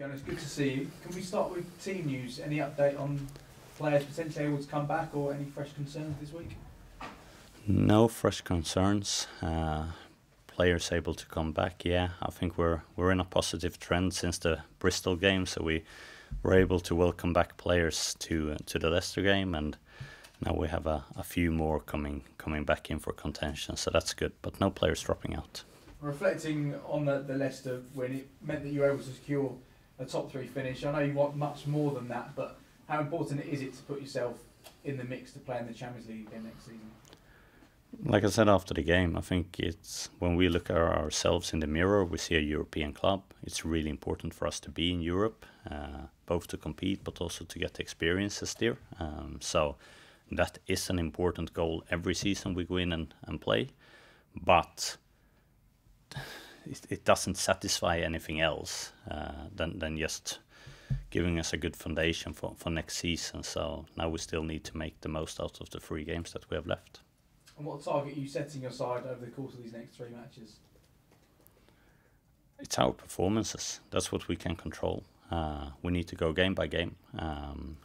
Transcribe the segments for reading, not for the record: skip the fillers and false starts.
Jonas, good to see you. Can we start with team news? Any update on players potentially able to come back or any fresh concerns this week? No fresh concerns. Players able to come back, yeah. I think we're in a positive trend since the Bristol game, so we were able to welcome back players to the Leicester game, and now we have a few more coming back in for contention, so that's good, but no players dropping out. Reflecting on the Leicester win, it meant that you were able to secure a top 3 finish. I know you want much more than that, but how important is it to put yourself in the mix to play in the Champions League again next season? Like I said after the game, I think it's when we look at ourselves in the mirror, we see a European club. It's really important for us to be in Europe, both to compete but also to get experiences there. So that is an important goal every season we go in and play, but it doesn't satisfy anything else than just giving us a good foundation for next season. So now we still need to make the most out of the 3 games that we have left. And what target are you setting aside over the course of these next 3 matches? It's our performances. That's what we can control. We need to go game by game.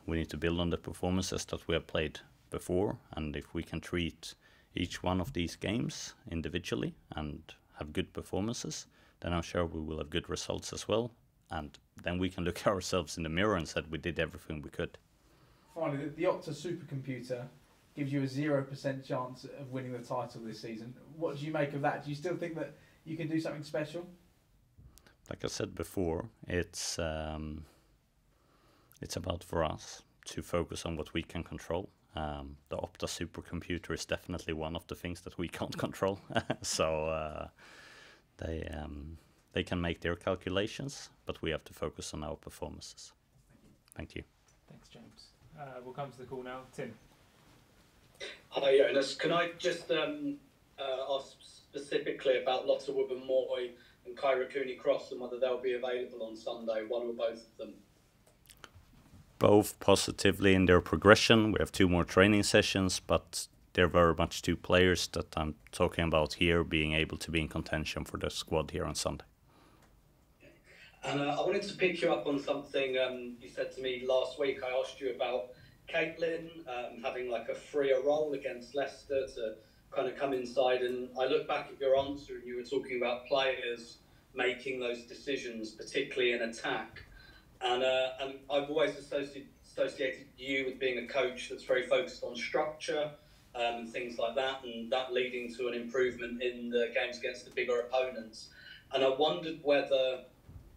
We need to build on the performances that we have played before, and if we can treat each one of these games individually and have good performances, then I'm sure we will have good results as well. And then we can look at ourselves in the mirror and say we did everything we could. Finally, the Opta supercomputer gives you a 0% chance of winning the title this season. What do you make of that? Do you still think that you can do something special? Like I said before, it's about for us to focus on what we can control. The Opta supercomputer is definitely one of the things that we can't control. So they can make their calculations, but we have to focus on our performances. Thank you. Thanks, James. We'll come to the call now. Tim. Hi, Jonas. Can I just ask specifically about Lotte Wubben-Moy and Kyra Cooney-Cross and whether they'll be available on Sunday, one or both of them? Both positively in their progression. We have 2 more training sessions, but they're very much 2 players that I'm talking about here being able to be in contention for the squad here on Sunday. And I wanted to pick you up on something you said to me last week. I asked you about Caitlin having like a freer role against Leicester to kind of come inside, and I look back at your answer and you were talking about players making those decisions, particularly in attack. And I've always associated you with being a coach that's very focused on structure and things like that, and that leading to an improvement in the games against the bigger opponents. And I wondered whether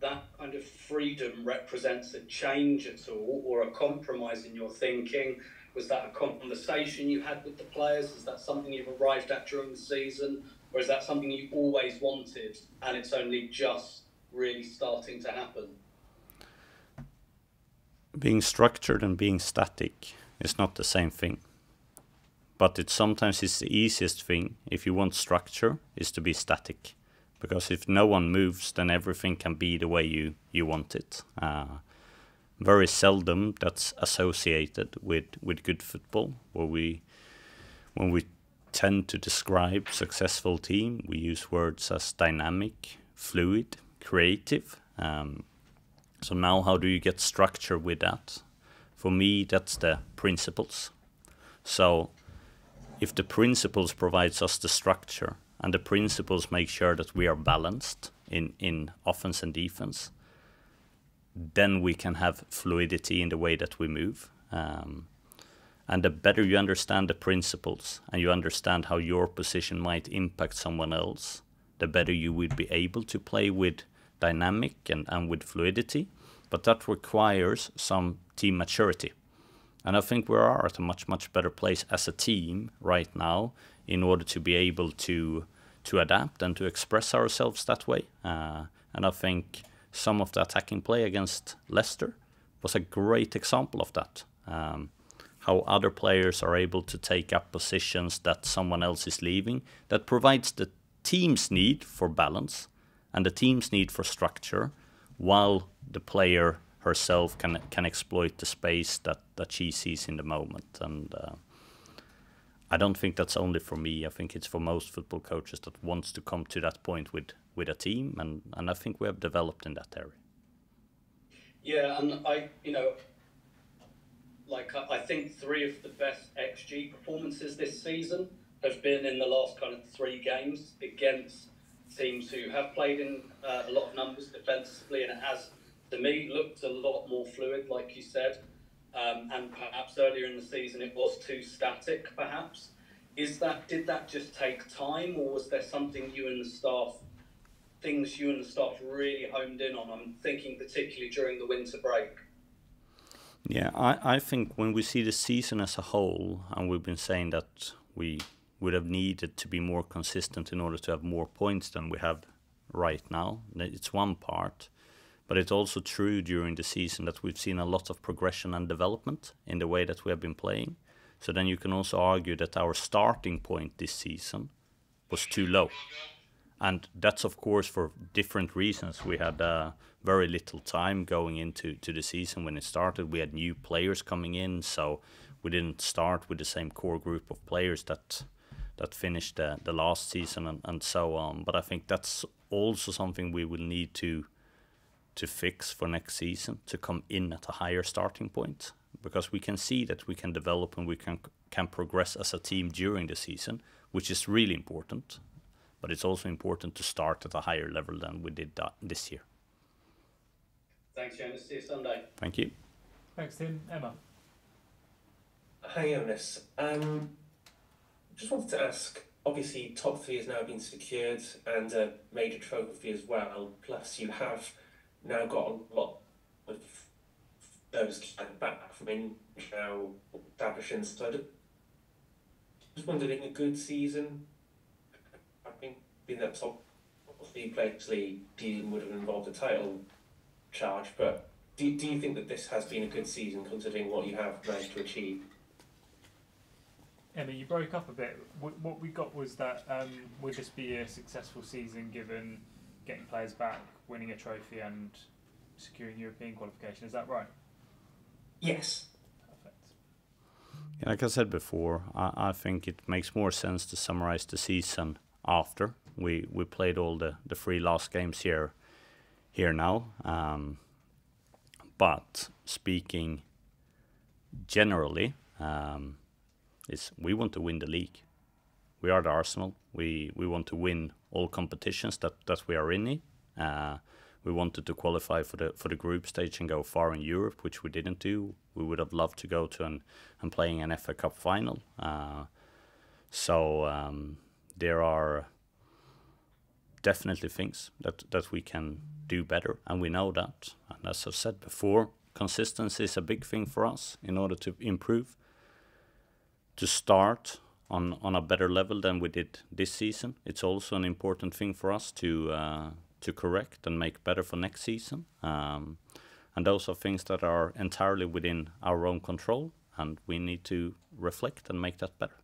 that kind of freedom represents a change at all or a compromise in your thinking. Was that a conversation you had with the players? Is that something you've arrived at during the season? Or is that something you always wanted and it's only just really starting to happen? Being structured and being static is not the same thing. But sometimes it's the easiest thing, if you want structure, is to be static. Because if no one moves, then everything can be the way you want it. Very seldom that's associated with good football. When we tend to describe successful team, we use words as dynamic, fluid, creative. So now how do you get structure with that? For me, that's the principles. So if the principles provides us the structure, and the principles make sure that we are balanced in offense and defense, then we can have fluidity in the way that we move. And the better you understand the principles and you understand how your position might impact someone else, the better you would be able to play with dynamic and with fluidity. But that requires some team maturity. And I think we are at a much, much better place as a team right now in order to be able to adapt and to express ourselves that way. And I think some of the attacking play against Leicester was a great example of that. How other players are able to take up positions that someone else is leaving. That provides the team's need for balance and the team's need for structure, while the player herself can exploit the space that she sees in the moment. And I don't think that's only for me. I think it's for most football coaches that wants to come to that point with a team, and I think we have developed in that area. Yeah, and I think 3 of the best XG performances this season have been in the last kind of 3 games against teams who have played in a lot of numbers defensively, and it has, to me, looked a lot more fluid, like you said. And perhaps earlier in the season it was too static, perhaps. Did that just take time, or was there something things you and the staff really honed in on? I'm thinking particularly during the winter break. Yeah, I think when we see the season as a whole, and we've been saying that we would have needed to be more consistent in order to have more points than we have right now, it's one part. But it's also true during the season that we've seen a lot of progression and development in the way that we have been playing. So then you can also argue that our starting point this season was too low. And that's, of course, for different reasons. We had very little time going into the season when it started. We had new players coming in, so we didn't start with the same core group of players that finished the last season and so on. But I think that's also something we will need to fix for next season, to come in at a higher starting point, because we can see that we can develop and we can progress as a team during the season, which is really important. But it's also important to start at a higher level than we did this year. Thanks, Jonas. See you Sunday. Thank you. Thanks, Tim. Emma. Hi, Jonas. Just wanted to ask, obviously top 3 has now been secured and a major trophy as well, plus you have now got a lot of those back from in now establishing. So I just wondering, a good season, I think being that top 3 players league would have involved a title charge, but do you think that this has been a good season considering what you have managed to achieve? Emma, you broke up a bit. What we got was that would this be a successful season given getting players back, winning a trophy and securing European qualification? Is that right? Yes. Perfect. Yeah, like I said before, I think it makes more sense to summarize the season after we played all the 3 last games here now. But speaking generally, we want to win the league. We are the Arsenal. We want to win all competitions that we are in. We wanted to qualify for the group stage and go far in Europe, which we didn't do. We would have loved to go to and playing an FA Cup final. So there are definitely things that we can do better, and we know that. And as I've said before, consistency is a big thing for us in order to improve, to start on a better level than we did this season. It's also an important thing for us to correct and make better for next season. And those are things that are entirely within our own control, and we need to reflect and make that better.